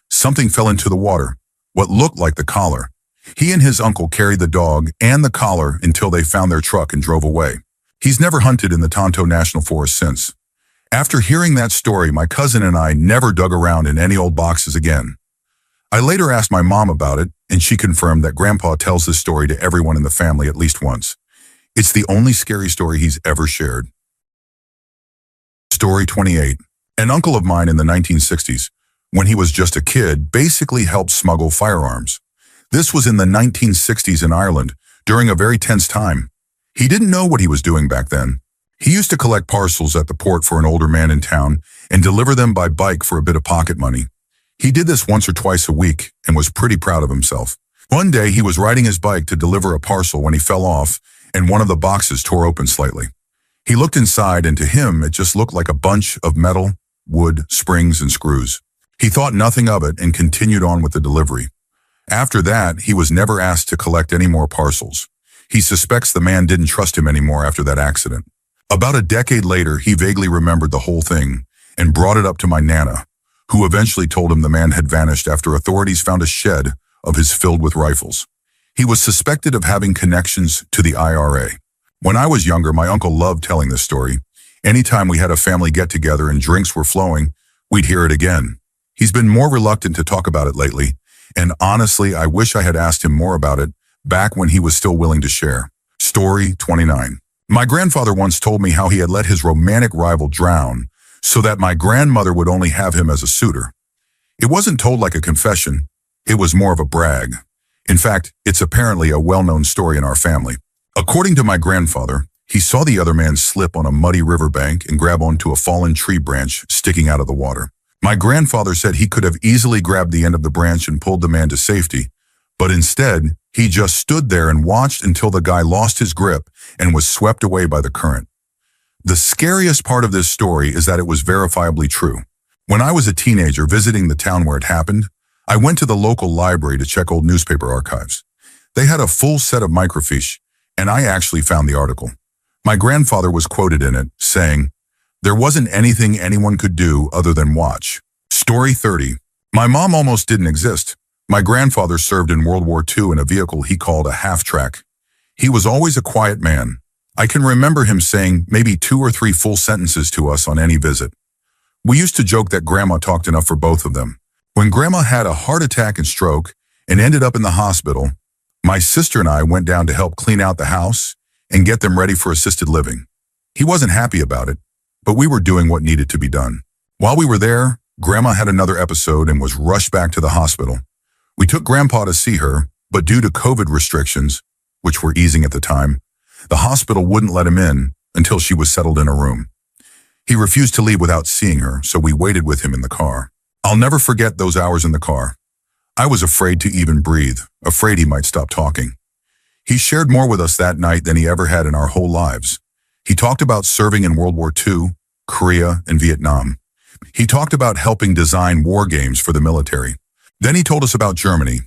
Speaker 1: Something fell into the water, what looked like the collar. He and his uncle carried the dog and the collar until they found their truck and drove away. He's never hunted in the Tonto National Forest since. After hearing that story, my cousin and I never dug around in any old boxes again. I later asked my mom about it, and she confirmed that Grandpa tells this story to everyone in the family at least once. It's the only scary story he's ever shared. Story 28. An uncle of mine in the 1960s, when he was just a kid, basically helped smuggle firearms. This was in the 1960s in Ireland, during a very tense time. He didn't know what he was doing back then. He used to collect parcels at the port for an older man in town and deliver them by bike for a bit of pocket money. He did this once or twice a week and was pretty proud of himself. One day, he was riding his bike to deliver a parcel when he fell off and one of the boxes tore open slightly. He looked inside and to him, it just looked like a bunch of metal, wood, springs, and screws. He thought nothing of it and continued on with the delivery. After that, he was never asked to collect any more parcels. He suspects the man didn't trust him anymore after that accident. About a decade later, he vaguely remembered the whole thing and brought it up to my Nana, who eventually told him the man had vanished after authorities found a shed of his filled with rifles. He was suspected of having connections to the IRA. When I was younger, my uncle loved telling this story. Anytime we had a family get-together and drinks were flowing, we'd hear it again. He's been more reluctant to talk about it lately, and honestly, I wish I had asked him more about it back when he was still willing to share. Story 29. My grandfather once told me how he had let his romantic rival drown so that my grandmother would only have him as a suitor. It wasn't told like a confession, it was more of a brag. In fact, it's apparently a well-known story in our family. According to my grandfather, he saw the other man slip on a muddy riverbank and grab onto a fallen tree branch sticking out of the water. My grandfather said he could have easily grabbed the end of the branch and pulled the man to safety, but instead, he just stood there and watched until the guy lost his grip and was swept away by the current. The scariest part of this story is that it was verifiably true. When I was a teenager visiting the town where it happened, I went to the local library to check old newspaper archives. They had a full set of microfiche, and I actually found the article. My grandfather was quoted in it, saying, "There wasn't anything anyone could do other than watch." Story 30. My mom almost didn't exist. My grandfather served in World War II in a vehicle he called a half-track. He was always a quiet man. I can remember him saying maybe 2 or 3 full sentences to us on any visit. We used to joke that Grandma talked enough for both of them. When Grandma had a heart attack and stroke and ended up in the hospital, my sister and I went down to help clean out the house and get them ready for assisted living. He wasn't happy about it, but we were doing what needed to be done. While we were there, Grandma had another episode and was rushed back to the hospital. We took Grandpa to see her, but due to COVID restrictions, which were easing at the time, the hospital wouldn't let him in until she was settled in a room. He refused to leave without seeing her, so we waited with him in the car. I'll never forget those hours in the car. I was afraid to even breathe, afraid he might stop talking. He shared more with us that night than he ever had in our whole lives. He talked about serving in World War II, Korea, and Vietnam. He talked about helping design war games for the military. Then he told us about Germany.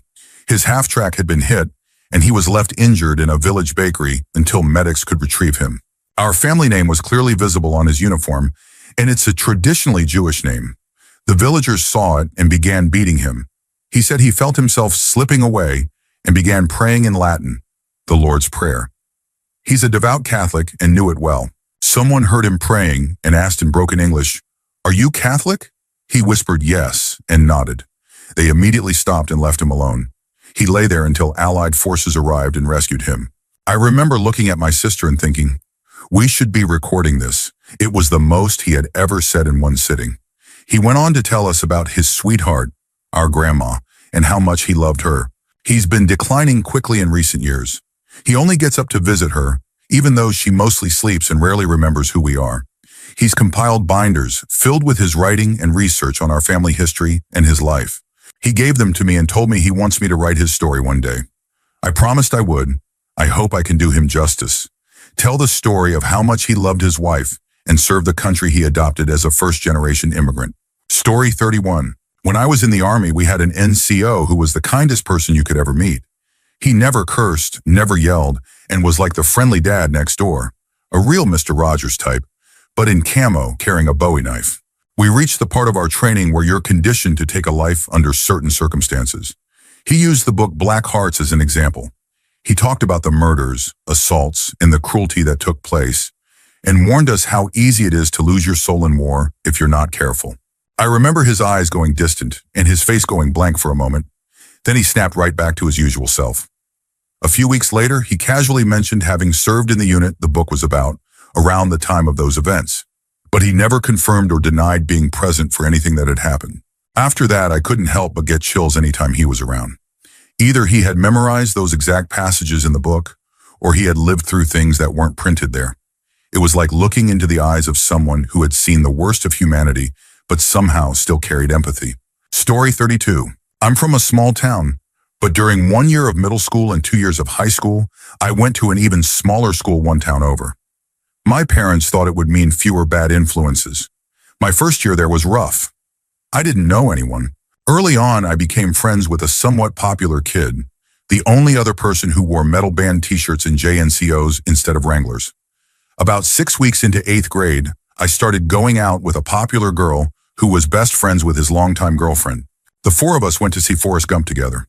Speaker 1: His half-track had been hit, and he was left injured in a village bakery until medics could retrieve him. Our family name was clearly visible on his uniform, and it's a traditionally Jewish name. The villagers saw it and began beating him. He said he felt himself slipping away and began praying in Latin, the Lord's Prayer. He's a devout Catholic and knew it well. Someone heard him praying and asked in broken English, "Are you Catholic?" He whispered yes and nodded. They immediately stopped and left him alone. He lay there until Allied forces arrived and rescued him. I remember looking at my sister and thinking, we should be recording this. It was the most he had ever said in one sitting. He went on to tell us about his sweetheart, our grandma, and how much he loved her. He's been declining quickly in recent years. He only gets up to visit her, even though she mostly sleeps and rarely remembers who we are. He's compiled binders filled with his writing and research on our family history and his life. He gave them to me and told me he wants me to write his story one day. I promised I would. I hope I can do him justice. Tell the story of how much he loved his wife and served the country he adopted as a first-generation immigrant. Story 31. When I was in the Army, we had an NCO who was the kindest person you could ever meet. He never cursed, never yelled, and was like the friendly dad next door. A real Mr. Rogers type, but in camo, carrying a Bowie knife. We reached the part of our training where you're conditioned to take a life under certain circumstances. He used the book Black Hearts as an example. He talked about the murders, assaults, and the cruelty that took place, and warned us how easy it is to lose your soul in war if you're not careful. I remember his eyes going distant and his face going blank for a moment. Then he snapped right back to his usual self. A few weeks later, he casually mentioned having served in the unit the book was about around the time of those events, but he never confirmed or denied being present for anything that had happened. After that, I couldn't help but get chills anytime he was around. Either he had memorized those exact passages in the book, or he had lived through things that weren't printed there. It was like looking into the eyes of someone who had seen the worst of humanity, but somehow still carried empathy. Story 32. I'm from a small town, but during 1 year of middle school and 2 years of high school, I went to an even smaller school one town over. My parents thought it would mean fewer bad influences. My first year there was rough. I didn't know anyone. Early on, I became friends with a somewhat popular kid, the only other person who wore metal band t-shirts and JNCOs instead of Wranglers. About 6 weeks into 8th grade, I started going out with a popular girl who was best friends with his longtime girlfriend. The four of us went to see Forrest Gump together.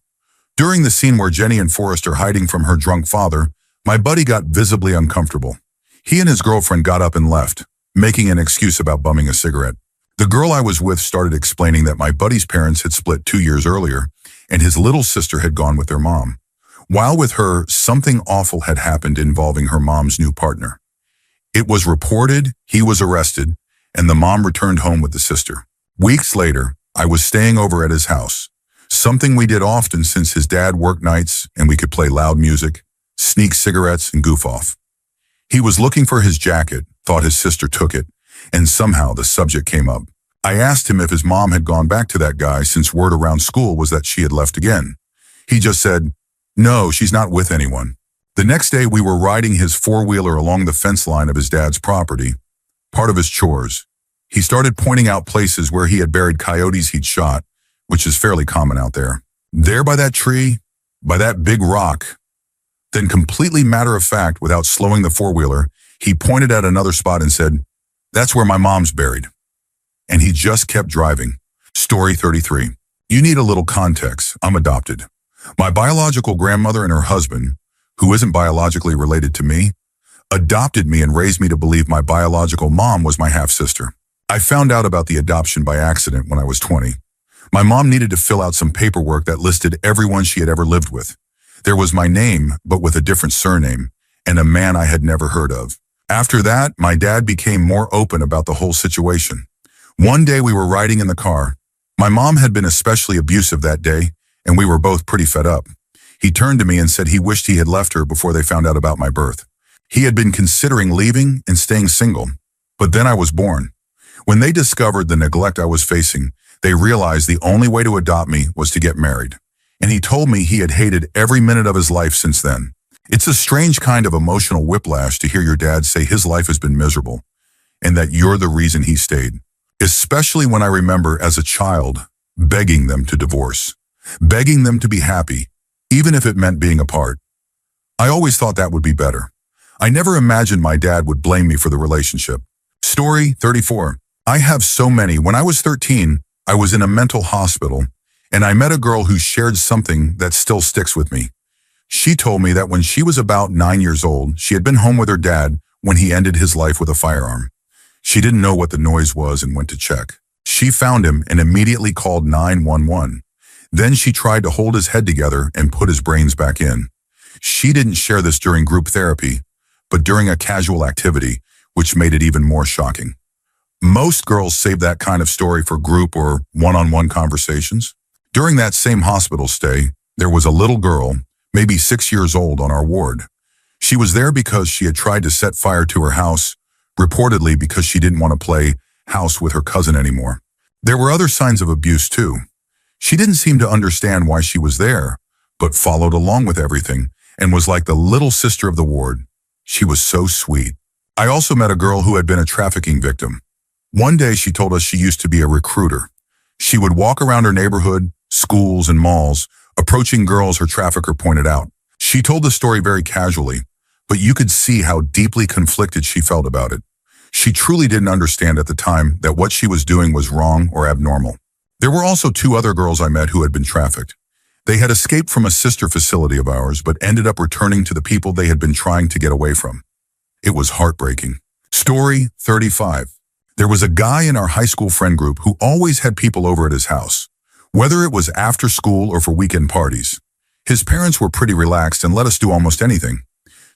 Speaker 1: During the scene where Jenny and Forrest are hiding from her drunk father, my buddy got visibly uncomfortable. He and his girlfriend got up and left, making an excuse about bumming a cigarette. The girl I was with started explaining that my buddy's parents had split 2 years earlier, and his little sister had gone with their mom. While with her, something awful had happened involving her mom's new partner. It was reported, he was arrested, and the mom returned home with the sister. Weeks later, I was staying over at his house, something we did often since his dad worked nights and we could play loud music, sneak cigarettes, and goof off. He was looking for his jacket, thought his sister took it, and somehow the subject came up. I asked him if his mom had gone back to that guy since word around school was that she had left again. He just said, "No, she's not with anyone." The next day we were riding his four-wheeler along the fence line of his dad's property, part of his chores. He started pointing out places where he had buried coyotes he'd shot, which is fairly common out there. There by that tree, by that big rock. Then completely matter-of-fact, without slowing the four-wheeler, he pointed at another spot and said, "That's where my mom's buried." And he just kept driving. Story 33. You need a little context. I'm adopted. My biological grandmother and her husband, who isn't biologically related to me, adopted me and raised me to believe my biological mom was my half-sister. I found out about the adoption by accident when I was 20. My mom needed to fill out some paperwork that listed everyone she had ever lived with. There was my name, but with a different surname, and a man I had never heard of. After that, my dad became more open about the whole situation. One day we were riding in the car. My mom had been especially abusive that day, and we were both pretty fed up. He turned to me and said he wished he had left her before they found out about my birth. He had been considering leaving and staying single, but then I was born. When they discovered the neglect I was facing, they realized the only way to adopt me was to get married. And he told me he had hated every minute of his life since then. It's a strange kind of emotional whiplash to hear your dad say his life has been miserable and that you're the reason he stayed. Especially when I remember as a child begging them to divorce, begging them to be happy, even if it meant being apart. I always thought that would be better. I never imagined my dad would blame me for the relationship. Story 34. I have so many. When I was 13, I was in a mental hospital, and I met a girl who shared something that still sticks with me. She told me that when she was about 9 years old, she had been home with her dad when he ended his life with a firearm. She didn't know what the noise was and went to check. She found him and immediately called 911. Then she tried to hold his head together and put his brains back in. She didn't share this during group therapy, but during a casual activity, which made it even more shocking. Most girls save that kind of story for group or one-on-one conversations. During that same hospital stay, there was a little girl, maybe 6 years old, on our ward. She was there because she had tried to set fire to her house, reportedly because she didn't want to play house with her cousin anymore. There were other signs of abuse too. She didn't seem to understand why she was there, but followed along with everything and was like the little sister of the ward. She was so sweet. I also met a girl who had been a trafficking victim. One day she told us she used to be a recruiter. She would walk around her neighborhood, schools, and malls, approaching girls her trafficker pointed out. She told the story very casually, but you could see how deeply conflicted she felt about it. She truly didn't understand at the time that what she was doing was wrong or abnormal. There were also 2 other girls I met who had been trafficked. They had escaped from a sister facility of ours, but ended up returning to the people they had been trying to get away from. It was heartbreaking. Story 35. There was a guy in our high school friend group who always had people over at his house, whether it was after school or for weekend parties. His parents were pretty relaxed and let us do almost anything.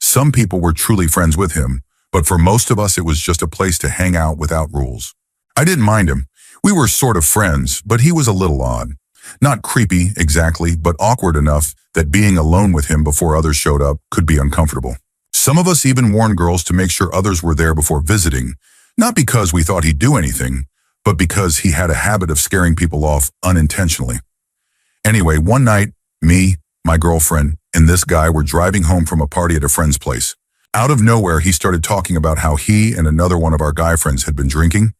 Speaker 1: Some people were truly friends with him, but for most of us it was just a place to hang out without rules. I didn't mind him. We were sort of friends, but he was a little odd. Not creepy, exactly, but awkward enough that being alone with him before others showed up could be uncomfortable. Some of us even warned girls to make sure others were there before visiting, not because we thought he'd do anything, but because he had a habit of scaring people off unintentionally. Anyway, one night, me, my girlfriend, and this guy were driving home from a party at a friend's place. Out of nowhere, he started talking about how he and another one of our guy friends had been drinking,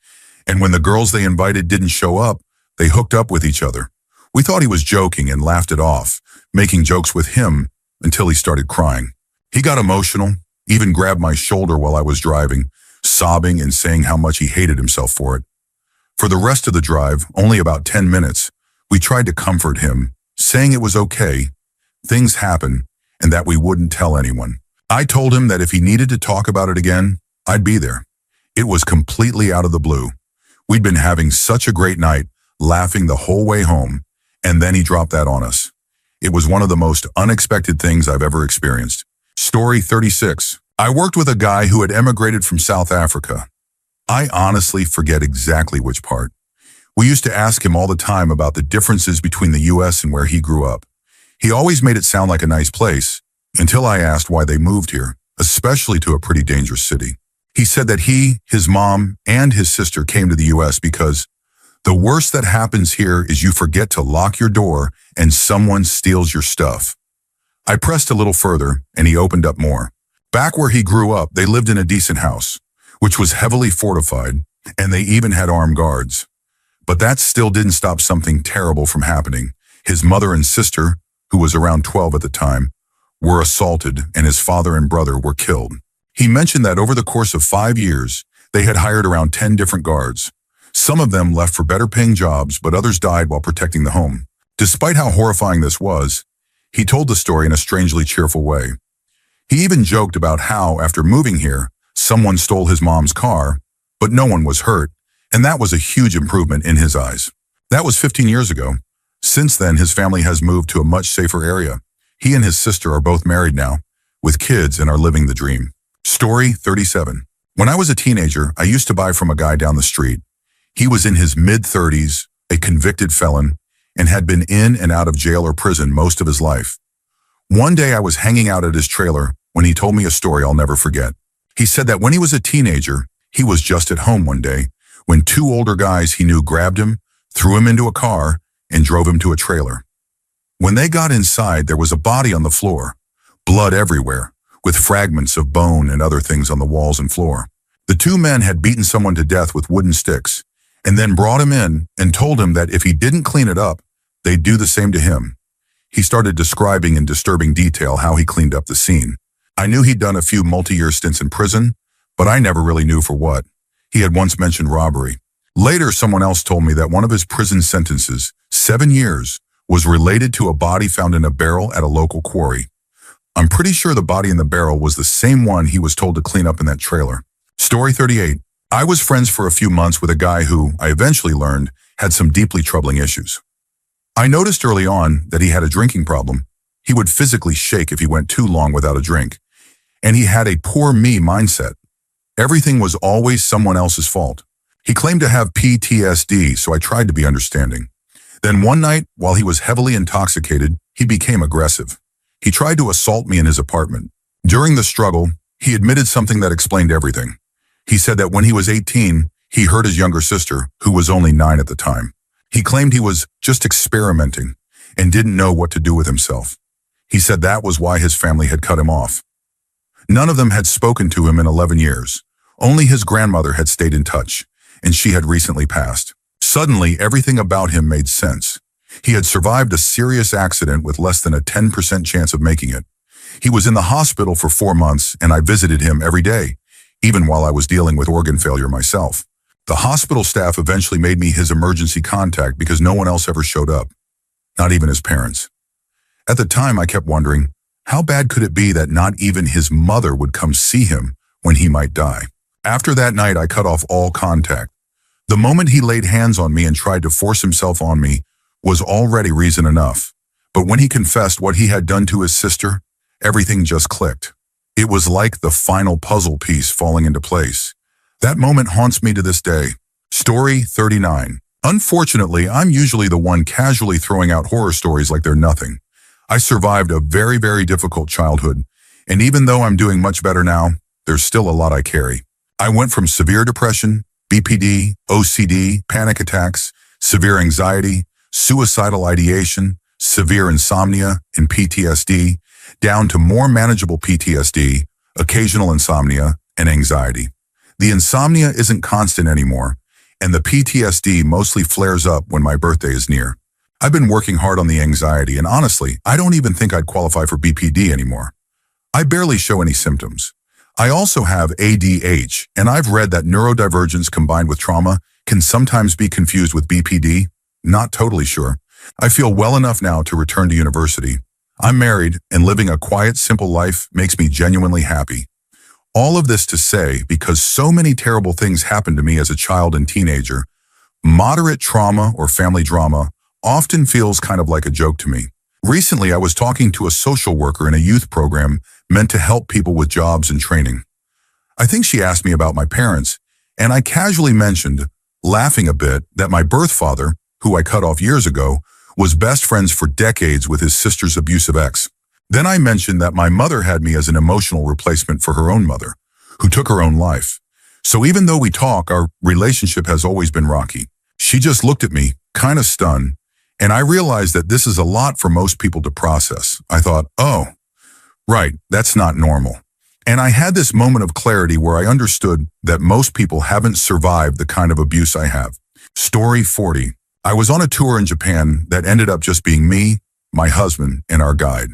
Speaker 1: and when the girls they invited didn't show up, they hooked up with each other. We thought he was joking and laughed it off, making jokes with him until he started crying. He got emotional, even grabbed my shoulder while I was driving, sobbing and saying how much he hated himself for it. For the rest of the drive, only about 10 minutes, we tried to comfort him, saying it was okay, things happen, and that we wouldn't tell anyone. I told him that if he needed to talk about it again, I'd be there. It was completely out of the blue. We'd been having such a great night, laughing the whole way home, and then he dropped that on us. It was one of the most unexpected things I've ever experienced. Story 36. I worked with a guy who had emigrated from South Africa. I honestly forget exactly which part. We used to ask him all the time about the differences between the US and where he grew up. He always made it sound like a nice place, until I asked why they moved here, especially to a pretty dangerous city. He said that he, his mom, and his sister came to the US because the worst that happens here is you forget to lock your door and someone steals your stuff. I pressed a little further, and he opened up more. Back where he grew up, they lived in a decent house, which was heavily fortified, and they even had armed guards. But that still didn't stop something terrible from happening. His mother and sister, who was around 12 at the time, were assaulted, and his father and brother were killed. He mentioned that over the course of 5 years, they had hired around 10 different guards. Some of them left for better-paying jobs, but others died while protecting the home. Despite how horrifying this was, he told the story in a strangely cheerful way. He even joked about how, after moving here, someone stole his mom's car, but no one was hurt, And that was a huge improvement in his eyes. That was 15 years ago. Since then, his family has moved to a much safer area. He and his sister are both married now, with kids, and are living the dream. Story 37. When I was a teenager, I used to buy from a guy down the street. He was in his mid-30s, a convicted felon, and had been in and out of jail or prison most of his life. One day I was hanging out at his trailer when he told me a story I'll never forget. He said that when he was a teenager, he was just at home one day when two older guys he knew grabbed him, threw him into a car, and drove him to a trailer. When they got inside, there was a body on the floor, blood everywhere, with fragments of bone and other things on the walls and floor. The two men had beaten someone to death with wooden sticks, and then brought him in and told him that if he didn't clean it up, they'd do the same to him. He started describing in disturbing detail how he cleaned up the scene. I knew he'd done a few multi-year stints in prison, but I never really knew for what. He had once mentioned robbery. Later, someone else told me that one of his prison sentences, 7 years, was related to a body found in a barrel at a local quarry. I'm pretty sure the body in the barrel was the same one he was told to clean up in that trailer. Story 38. I was friends for a few months with a guy who, I eventually learned, had some deeply troubling issues. I noticed early on that he had a drinking problem. He would physically shake if he went too long without a drink. And he had a poor me mindset. Everything was always someone else's fault. He claimed to have PTSD, so I tried to be understanding. Then one night, while he was heavily intoxicated, he became aggressive. He tried to assault me in his apartment. During the struggle, he admitted something that explained everything. He said that when he was 18, he hurt his younger sister, who was only 9 at the time. He claimed he was just experimenting and didn't know what to do with himself. He said that was why his family had cut him off. None of them had spoken to him in 11 years. Only his grandmother had stayed in touch, and she had recently passed. Suddenly, everything about him made sense. He had survived a serious accident with less than a 10% chance of making it. He was in the hospital for 4 months, and I visited him every day, even while I was dealing with organ failure myself. The hospital staff eventually made me his emergency contact because no one else ever showed up, not even his parents. At the time, I kept wondering, how bad could it be that not even his mother would come see him when he might die? After that night, I cut off all contact. The moment he laid hands on me and tried to force himself on me was already reason enough. But when he confessed what he had done to his sister, everything just clicked. It was like the final puzzle piece falling into place. That moment haunts me to this day. Story 39. Unfortunately, I'm usually the one casually throwing out horror stories like they're nothing. I survived a very, very difficult childhood, and even though I'm doing much better now, there's still a lot I carry. I went from severe depression, BPD, OCD, panic attacks, severe anxiety, suicidal ideation, severe insomnia, and PTSD, down to more manageable PTSD, occasional insomnia, and anxiety. The insomnia isn't constant anymore, and the PTSD mostly flares up when my birthday is near. I've been working hard on the anxiety, and honestly, I don't even think I'd qualify for BPD anymore. I barely show any symptoms. I also have ADH, and I've read that neurodivergence combined with trauma can sometimes be confused with BPD. Not totally sure. I feel well enough now to return to university. I'm married, and living a quiet, simple life makes me genuinely happy. All of this to say, because so many terrible things happened to me as a child and teenager, moderate trauma or family drama often feels kind of like a joke to me. Recently, I was talking to a social worker in a youth program meant to help people with jobs and training. I think she asked me about my parents, and I casually mentioned, laughing a bit, that my birth father, who I cut off years ago, was best friends for decades with his sister's abusive ex. Then I mentioned that my mother had me as an emotional replacement for her own mother, who took her own life. So even though we talk, our relationship has always been rocky. She just looked at me, kind of stunned, and I realized that this is a lot for most people to process. I thought, oh, right, that's not normal. And I had this moment of clarity where I understood that most people haven't survived the kind of abuse I have. Story 40. I was on a tour in Japan that ended up just being me, my husband, and our guide.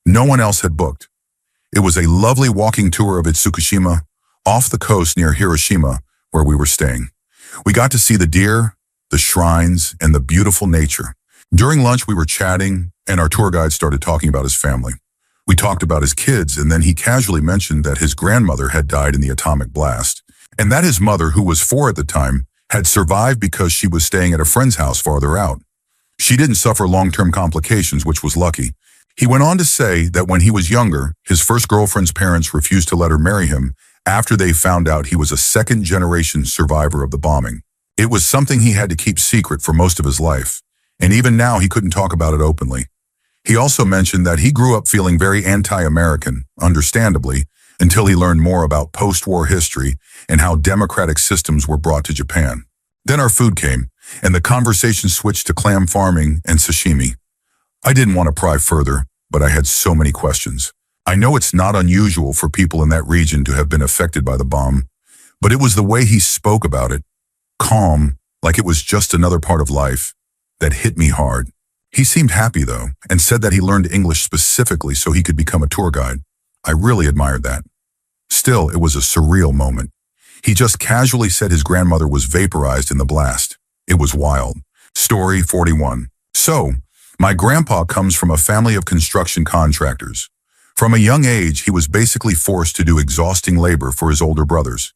Speaker 1: No one else had booked. It was a lovely walking tour of Itsukushima, off the coast near Hiroshima, where we were staying. We got to see the deer, the shrines, and the beautiful nature. During lunch, we were chatting, and our tour guide started talking about his family. We talked about his kids, and then he casually mentioned that his grandmother had died in the atomic blast, and that his mother, who was 4 at the time, had survived because she was staying at a friend's house farther out. She didn't suffer long-term complications, which was lucky. He went on to say that when he was younger, his first girlfriend's parents refused to let her marry him after they found out he was a second-generation survivor of the bombing. It was something he had to keep secret for most of his life, and even now he couldn't talk about it openly. He also mentioned that he grew up feeling very anti-American, understandably, until he learned more about post-war history and how democratic systems were brought to Japan. Then our food came, and the conversation switched to clam farming and sashimi. I didn't want to pry further, but I had so many questions. I know it's not unusual for people in that region to have been affected by the bomb, but it was the way he spoke about it, calm, like it was just another part of life, that hit me hard. He seemed happy, though, and said that he learned English specifically so he could become a tour guide. I really admired that. Still, it was a surreal moment. He just casually said his grandmother was vaporized in the blast. It was wild. Story 41. So, my grandpa comes from a family of construction contractors. From a young age, he was basically forced to do exhausting labor for his older brothers.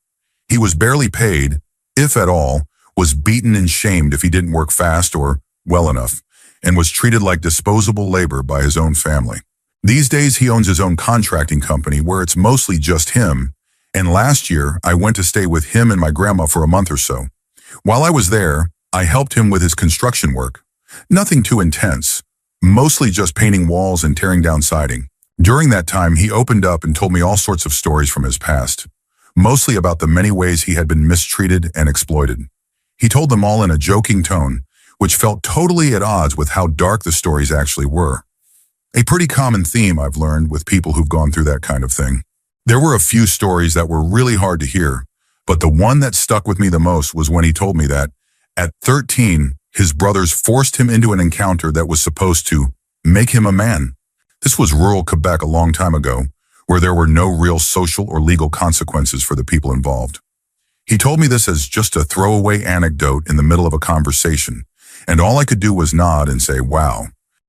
Speaker 1: He was barely paid, if at all, was beaten and shamed if he didn't work fast or well enough, and was treated like disposable labor by his own family. These days, he owns his own contracting company where it's mostly just him, and last year, I went to stay with him and my grandma for a month or so. While I was there, I helped him with his construction work. Nothing too intense, mostly just painting walls and tearing down siding. During that time, he opened up and told me all sorts of stories from his past, mostly about the many ways he had been mistreated and exploited. He told them all in a joking tone, which felt totally at odds with how dark the stories actually were. A pretty common theme I've learned with people who've gone through that kind of thing. There were a few stories that were really hard to hear, but the one that stuck with me the most was when he told me that, at 13, his brothers forced him into an encounter that was supposed to make him a man. This was rural Quebec a long time ago, where there were no real social or legal consequences for the people involved. He told me this as just a throwaway anecdote in the middle of a conversation, and all I could do was nod and say, wow.